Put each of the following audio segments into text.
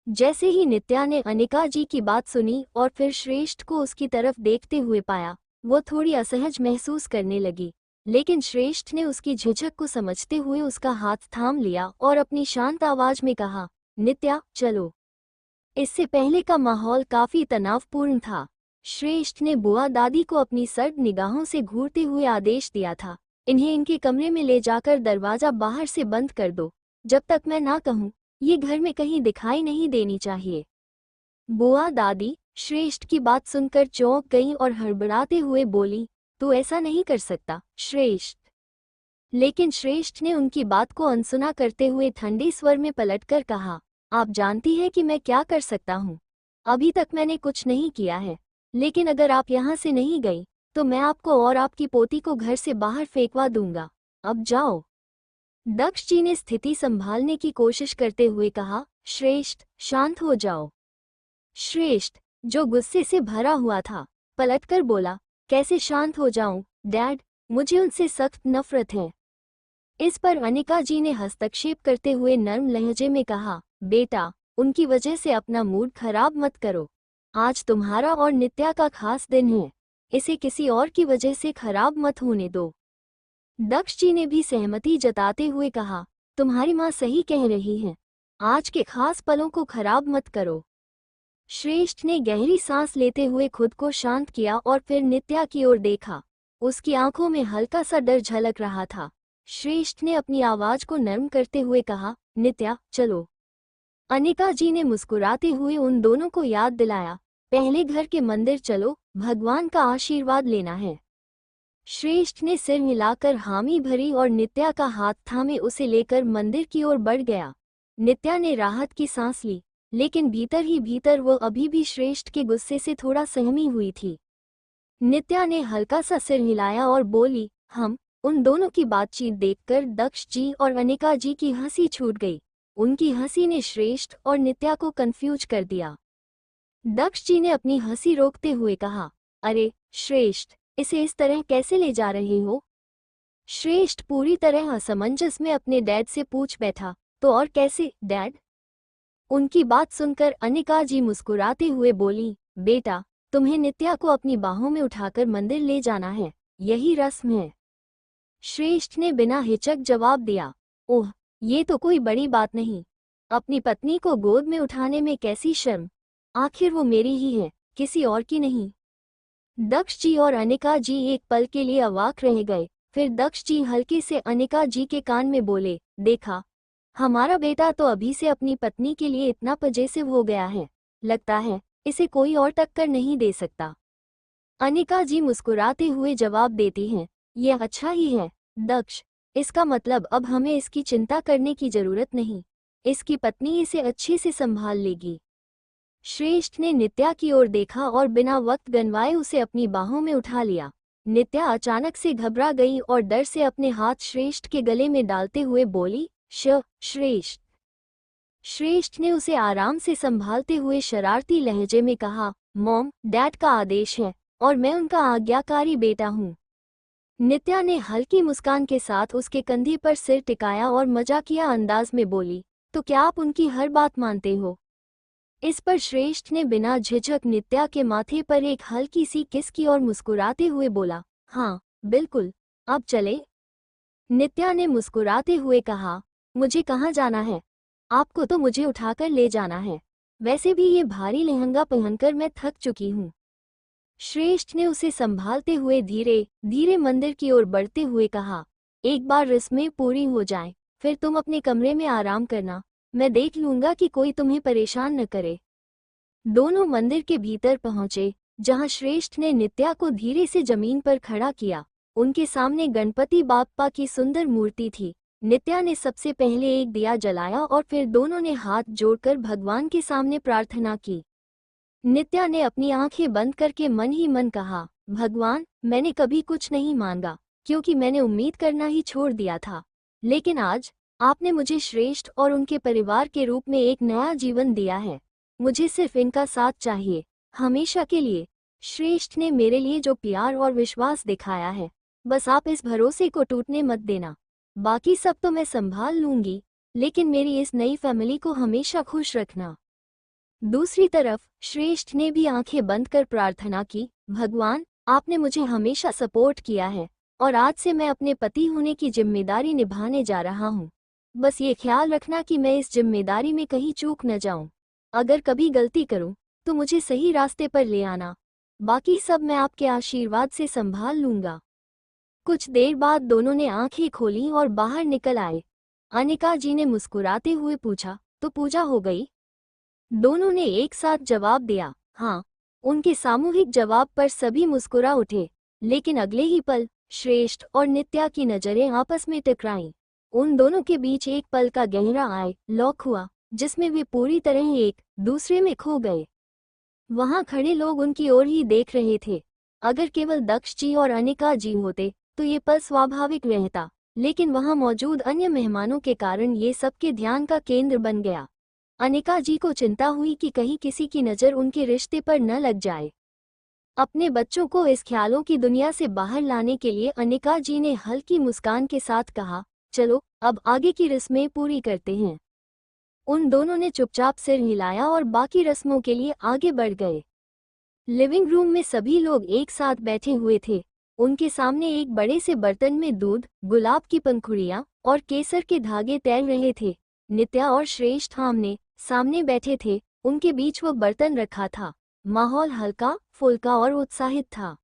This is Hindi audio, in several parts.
जैसे ही नित्या ने अनिका जी की बात सुनी और फिर श्रेष्ठ को उसकी तरफ देखते हुए पाया, वो थोड़ी असहज महसूस करने लगी। लेकिन श्रेष्ठ ने उसकी झिझक को समझते हुए उसका हाथ थाम लिया और अपनी शांत आवाज में कहा, नित्या चलो। इससे पहले का माहौल काफी तनावपूर्ण था। श्रेष्ठ ने बुआ दादी को अपनी सर्द निगाहों से घूरते हुए आदेश दिया था, इन्हें इनके कमरे में ले जाकर दरवाजा बाहर से बंद कर दो। जब तक मैं ना कहूं, ये घर में कहीं दिखाई नहीं देनी चाहिए। बुआ दादी श्रेष्ठ की बात सुनकर चौंक गईं और हड़बड़ाते हुए बोली, तू ऐसा नहीं कर सकता श्रेष्ठ। लेकिन श्रेष्ठ ने उनकी बात को अनसुना करते हुए ठंडे स्वर में पलटकर कहा, आप जानती हैं कि मैं क्या कर सकता हूँ। अभी तक मैंने कुछ नहीं किया है, लेकिन अगर आप यहाँ से नहीं गई तो मैं आपको और आपकी पोती को घर से बाहर फेंकवा दूंगा। अब जाओ। दक्ष जी ने स्थिति संभालने की कोशिश करते हुए कहा, श्रेष्ठ शांत हो जाओ। श्रेष्ठ, जो गुस्से से भरा हुआ था, पलटकर बोला, कैसे शांत हो जाऊं डैड, मुझे उनसे सख्त नफरत है। इस पर अनिका जी ने हस्तक्षेप करते हुए नर्म लहजे में कहा, बेटा उनकी वजह से अपना मूड खराब मत करो। आज तुम्हारा और नित्या का खास दिन है, इसे किसी और की वजह से खराब मत होने दो। दक्ष जी ने भी सहमति जताते हुए कहा, तुम्हारी माँ सही कह रही है, आज के खास पलों को खराब मत करो। श्रेष्ठ ने गहरी सांस लेते हुए खुद को शांत किया और फिर नित्या की ओर देखा। उसकी आंखों में हल्का सा डर झलक रहा था। श्रेष्ठ ने अपनी आवाज को नर्म करते हुए कहा, नित्या चलो। अनिका जी ने मुस्कुराते हुए उन दोनों को याद दिलाया, पहले घर के मंदिर चलो, भगवान का आशीर्वाद लेना है। श्रेष्ठ ने सिर हिलाकर हामी भरी और नित्या का हाथ थामे उसे लेकर मंदिर की ओर बढ़ गया। नित्या ने राहत की सांस ली, लेकिन भीतर ही भीतर वो अभी भी श्रेष्ठ के गुस्से से थोड़ा सहमी हुई थी। नित्या ने हल्का सा सिर हिलाया और बोली, हम। उन दोनों की बातचीत देखकर दक्ष जी और अनिका जी की हंसी छूट गई। उनकी हंसी ने श्रेष्ठ और नित्या को कंफ्यूज कर दिया। दक्ष जी ने अपनी हंसी रोकते हुए कहा, अरे श्रेष्ठ, इसे इस तरह कैसे ले जा रहे हो। श्रेष्ठ पूरी तरह असमंजस में अपने डैड से पूछ बैठा, तो और कैसे डैड। उनकी बात सुनकर अनिका जी मुस्कुराते हुए बोली, बेटा तुम्हें नित्या को अपनी बाहों में उठाकर मंदिर ले जाना है, यही रस्म है। श्रेष्ठ ने बिना हिचक जवाब दिया, ओह ये तो कोई बड़ी बात नहीं। अपनी पत्नी को गोद में उठाने में कैसी शर्म, आखिर वो मेरी ही है, किसी और की नहीं। दक्ष जी और अनिका जी एक पल के लिए अवाक रह गए। फिर दक्ष जी हल्के से अनिका जी के कान में बोले, देखा, हमारा बेटा तो अभी से अपनी पत्नी के लिए इतना पजेसिव हो गया है, लगता है इसे कोई और टक्कर नहीं दे सकता। अनिका जी मुस्कुराते हुए जवाब देती हैं, यह अच्छा ही है दक्ष, इसका मतलब अब हमें इसकी चिंता करने की जरूरत नहीं, इसकी पत्नी इसे अच्छे से संभाल लेगी। श्रेष्ठ ने नित्या की ओर देखा और बिना वक्त गंवाए उसे अपनी बाहों में उठा लिया। नित्या अचानक से घबरा गई और डर से अपने हाथ श्रेष्ठ के गले में डालते हुए बोली, श्रेष्ठ। श्रेष्ठ ने उसे आराम से संभालते हुए शरारती लहजे में कहा, मॉम, डैड का आदेश है और मैं उनका आज्ञाकारी बेटा हूँ। नित्या ने हल्की मुस्कान के साथ उसके कंधे पर सिर टिकाया और मजाकिया अंदाज में बोली, तो क्या आप उनकी हर बात मानते हो। इस पर श्रेष्ठ ने बिना झिझक नित्या के माथे पर एक हल्की सी किस की और मुस्कुराते हुए बोला, हाँ बिल्कुल, अब चले। नित्या ने मुस्कुराते हुए कहा, मुझे कहाँ जाना है, आपको तो मुझे उठाकर ले जाना है, वैसे भी ये भारी लहंगा पहनकर मैं थक चुकी हूँ। श्रेष्ठ ने उसे संभालते हुए धीरे धीरे मंदिर की ओर बढ़ते हुए कहा, एक बार रस्में पूरी हो जाएं, फिर तुम अपने कमरे में आराम करना, मैं देख लूंगा कि कोई तुम्हें परेशान न करे। दोनों मंदिर के भीतर पहुंचे, जहां श्रेष्ठ ने नित्या को धीरे से जमीन पर खड़ा किया। उनके सामने गणपति बाप्पा की सुंदर मूर्ति थी। नित्या ने सबसे पहले एक दिया जलाया और फिर दोनों ने हाथ जोड़कर भगवान के सामने प्रार्थना की। नित्या ने अपनी आंखें बंद करके मन ही मन कहा, भगवान, मैंने कभी कुछ नहीं मांगा, क्योंकि मैंने उम्मीद करना ही छोड़ दिया था, लेकिन आज आपने मुझे श्रेष्ठ और उनके परिवार के रूप में एक नया जीवन दिया है। मुझे सिर्फ इनका साथ चाहिए, हमेशा के लिए। श्रेष्ठ ने मेरे लिए जो प्यार और विश्वास दिखाया है, बस आप इस भरोसे को टूटने मत देना। बाकी सब तो मैं संभाल लूंगी, लेकिन मेरी इस नई फैमिली को हमेशा खुश रखना। दूसरी तरफ श्रेष्ठ ने भी आंखें बंद कर प्रार्थना की, भगवान, आपने मुझे हमेशा सपोर्ट किया है और आज से मैं अपने पति होने की जिम्मेदारी निभाने जा रहा हूँ। बस ये ख्याल रखना कि मैं इस जिम्मेदारी में कहीं चूक न जाऊं। अगर कभी गलती करूं तो मुझे सही रास्ते पर ले आना। बाकी सब मैं आपके आशीर्वाद से संभाल लूंगा। कुछ देर बाद दोनों ने आंखें खोली और बाहर निकल आए। अनिका जी ने मुस्कुराते हुए पूछा, तो पूजा हो गई? दोनों ने एक साथ जवाब दिया, हाँ। उनके सामूहिक जवाब पर सभी मुस्कुरा उठे, लेकिन अगले ही पल श्रेष्ठ और नित्या की नजरें आपस में टकराईं। उन दोनों के बीच एक पल का गहरा आय लॉक हुआ, जिसमें वे पूरी तरह एक दूसरे में खो गए। वहां खड़े लोग उनकी ओर ही देख रहे थे। अगर केवल दक्ष जी और अनिका जी होते तो ये पल स्वाभाविक रहता, लेकिन वहां मौजूद अन्य मेहमानों के कारण ये सबके ध्यान का केंद्र बन गया। अनिका जी को चिंता हुई कि कहीं किसी की नज़र उनके रिश्ते पर न लग जाए। अपने बच्चों को इस ख्यालों की दुनिया से बाहर लाने के लिए अनिका जी ने हल्की मुस्कान के साथ कहा, चलो अब आगे की रस्में पूरी करते हैं। उन दोनों ने चुपचाप सिर हिलाया और बाकी रस्मों के लिए आगे बढ़ गए। लिविंग रूम में सभी लोग एक साथ बैठे हुए थे। उनके सामने एक बड़े से बर्तन में दूध, गुलाब की पंखुड़ियाँ और केसर के धागे तैर रहे थे। नित्या और श्रेष्ठ आमने सामने बैठे थे, उनके बीच वो बर्तन रखा था। माहौल हल्का फुल्का और उत्साहित था।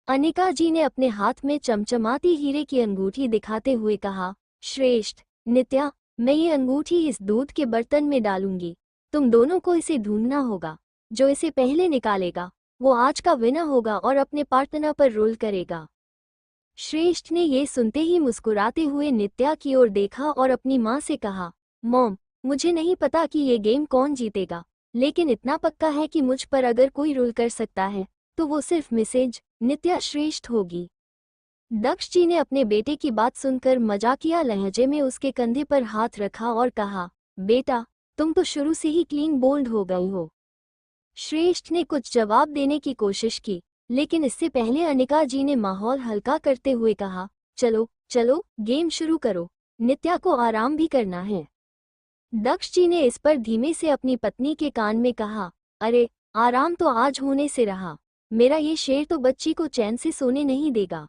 अनिका जी ने अपने हाथ में चमचमाती हीरे की अंगूठी दिखाते हुए कहा, श्रेष्ठ, नित्या, मैं ये अंगूठी इस दूध के बर्तन में डालूंगी। तुम दोनों को इसे ढूंढना होगा। जो इसे पहले निकालेगा वो आज का विनर होगा और अपने पार्टनर पर रोल करेगा। श्रेष्ठ ने ये सुनते ही मुस्कुराते हुए नित्या की ओर देखा और अपनी माँ से कहा, मॉम, मुझे नहीं पता कि ये गेम कौन जीतेगा, लेकिन इतना पक्का है कि मुझ पर अगर कोई रोल कर सकता है तो वो सिर्फ मिसेज नित्या श्रेष्ठ होगी। दक्ष जी ने अपने बेटे की बात सुनकर मजाकिया लहजे में उसके कंधे पर हाथ रखा और कहा, बेटा, तुम तो शुरू से ही क्लीन बोल्ड हो गए हो। श्रेष्ठ ने कुछ जवाब देने की कोशिश की, लेकिन इससे पहले अनिका जी ने माहौल हल्का करते हुए कहा, चलो चलो गेम शुरू करो, नित्या को आराम भी करना है। दक्ष जी ने इस पर धीमे से अपनी पत्नी के कान में कहा, अरे, आराम तो आज होने से रहा। मेरा ये शेर तो बच्ची को चैन से सोने नहीं देगा।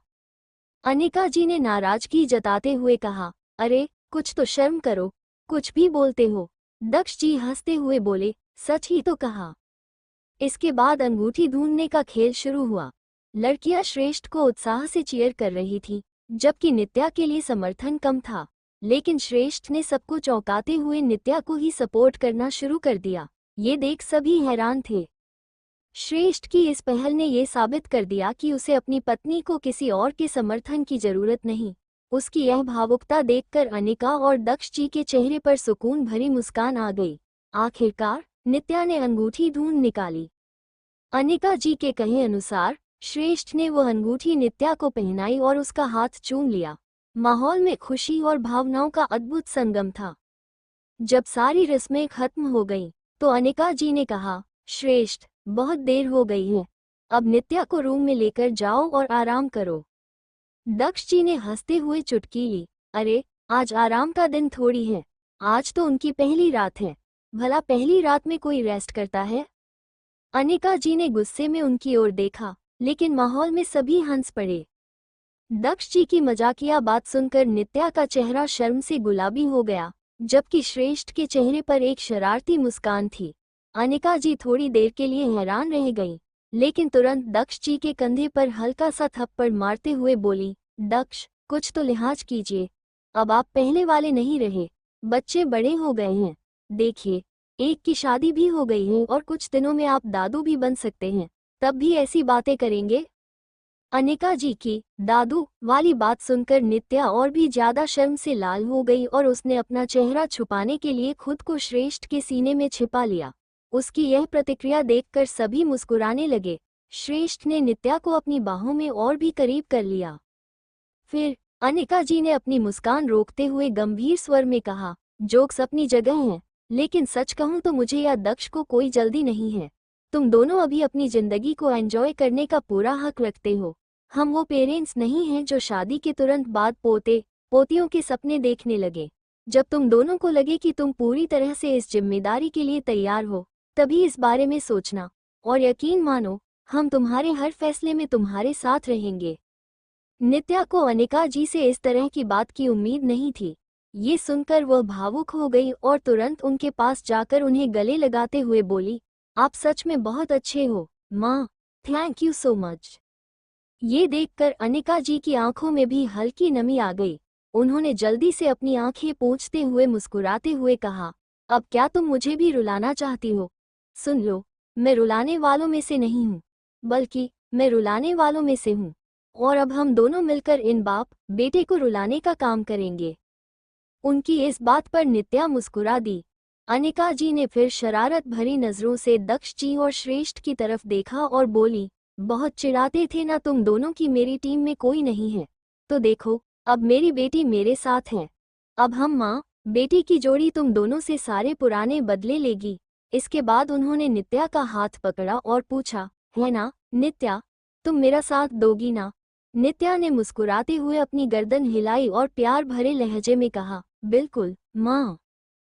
अनिका जी ने नाराजगी जताते हुए कहा, अरे, कुछ तो शर्म करो, कुछ भी बोलते हो। दक्ष जी हंसते हुए बोले, सच ही तो कहा। इसके बाद अंगूठी ढूंढने का खेल शुरू हुआ। लड़कियां श्रेष्ठ को उत्साह से चीयर कर रही थीं, जबकि नित्या के लिए समर्थन कम था। लेकिन श्रेष्ठ ने सबको चौंकाते हुए नित्या को ही सपोर्ट करना शुरू कर दिया। ये देख सभी हैरान थे। श्रेष्ठ की इस पहल ने ये साबित कर दिया कि उसे अपनी पत्नी को किसी और के समर्थन की जरूरत नहीं। उसकी यह भावुकता देखकर अनिका और दक्ष जी के चेहरे पर सुकून भरी मुस्कान आ गई। आखिरकार नित्या ने अंगूठी ढूंढ निकाली। अनिका जी के कहे अनुसार श्रेष्ठ ने वो अंगूठी नित्या को पहनाई और उसका हाथ चूम लिया। माहौल में खुशी और भावनाओं का अद्भुत संगम था। जब सारी रस्में खत्म हो गईं, तो अनिका जी ने कहा, श्रेष्ठ, बहुत देर हो गई है, अब नित्या को रूम में लेकर जाओ और आराम करो। दक्ष जी ने हंसते हुए चुटकी ली, अरे, आज आराम का दिन थोड़ी है, आज तो उनकी पहली रात है। भला पहली रात में कोई रेस्ट करता है? अनिका जी ने गुस्से में उनकी ओर देखा, लेकिन माहौल में सभी हंस पड़े। दक्ष जी की मजाकिया बात सुनकर नित्या का चेहरा शर्म से गुलाबी हो गया, जबकि श्रेष्ठ के चेहरे पर एक शरारती मुस्कान थी। अनिका जी थोड़ी देर के लिए हैरान रह गईं, लेकिन तुरंत दक्ष जी के कंधे पर हल्का सा थप्पड़ मारते हुए बोली, दक्ष, कुछ तो लिहाज कीजिए। अब आप पहले वाले नहीं रहे, बच्चे बड़े हो गए हैं। देखिए, एक की शादी भी हो गई है और कुछ दिनों में आप दादू भी बन सकते हैं, तब भी ऐसी बातें करेंगे? अनिका जी की दादू वाली बात सुनकर नित्या और भी ज्यादा शर्म से लाल हो गई और उसने अपना चेहरा छुपाने के लिए खुद को श्रेष्ठ के सीने में छिपा लिया। उसकी यह प्रतिक्रिया देखकर सभी मुस्कुराने लगे। श्रेष्ठ ने नित्या को अपनी बाहों में और भी करीब कर लिया। फिर अनिका जी ने अपनी मुस्कान रोकते हुए गंभीर स्वर में कहा, जोक्स अपनी जगह हैं, लेकिन सच कहूं तो मुझे या दक्ष को कोई जल्दी नहीं है। तुम दोनों अभी अपनी जिंदगी को एंजॉय करने का पूरा हक रखते हो। हम वो पेरेंट्स नहीं हैं जो शादी के तुरंत बाद पोते पोतियों के सपने देखने लगे। जब तुम दोनों को लगे कि तुम पूरी तरह से इस जिम्मेदारी के लिए तैयार हो, तभी इस बारे में सोचना, और यकीन मानो हम तुम्हारे हर फैसले में तुम्हारे साथ रहेंगे। नित्या को अनिका जी से इस तरह की बात की उम्मीद नहीं थी। ये सुनकर वह भावुक हो गई और तुरंत उनके पास जाकर उन्हें गले लगाते हुए बोली, आप सच में बहुत अच्छे हो माँ, थैंक यू सो मच। ये देखकर अनिका जी की आंखों में भी हल्की नमी आ गई। उन्होंने जल्दी से अपनी आंखें पोंछते हुए मुस्कुराते हुए कहा, अब क्या तुम मुझे भी रुलाना चाहती हो? सुन लो, मैं रुलाने वालों में से नहीं हूँ, बल्कि मैं रुलाने वालों में से हूँ, और अब हम दोनों मिलकर इन बाप बेटे को रुलाने का काम करेंगे। उनकी इस बात पर नित्या मुस्कुरा दी। अनिका जी ने फिर शरारत भरी नजरों से दक्ष जी और श्रेष्ठ की तरफ देखा और बोली, बहुत चिढ़ाते थे ना तुम दोनों की मेरी टीम में कोई नहीं है, तो देखो अब मेरी बेटी मेरे साथ है। अब हम माँ बेटी की जोड़ी तुम दोनों से सारे पुराने बदले लेगी। इसके बाद उन्होंने नित्या का हाथ पकड़ा और पूछा, है ना नित्या, तुम मेरा साथ दोगी ना? नित्या ने मुस्कुराते हुए अपनी गर्दन हिलाई और प्यार भरे लहजे में कहा, बिल्कुल माँ।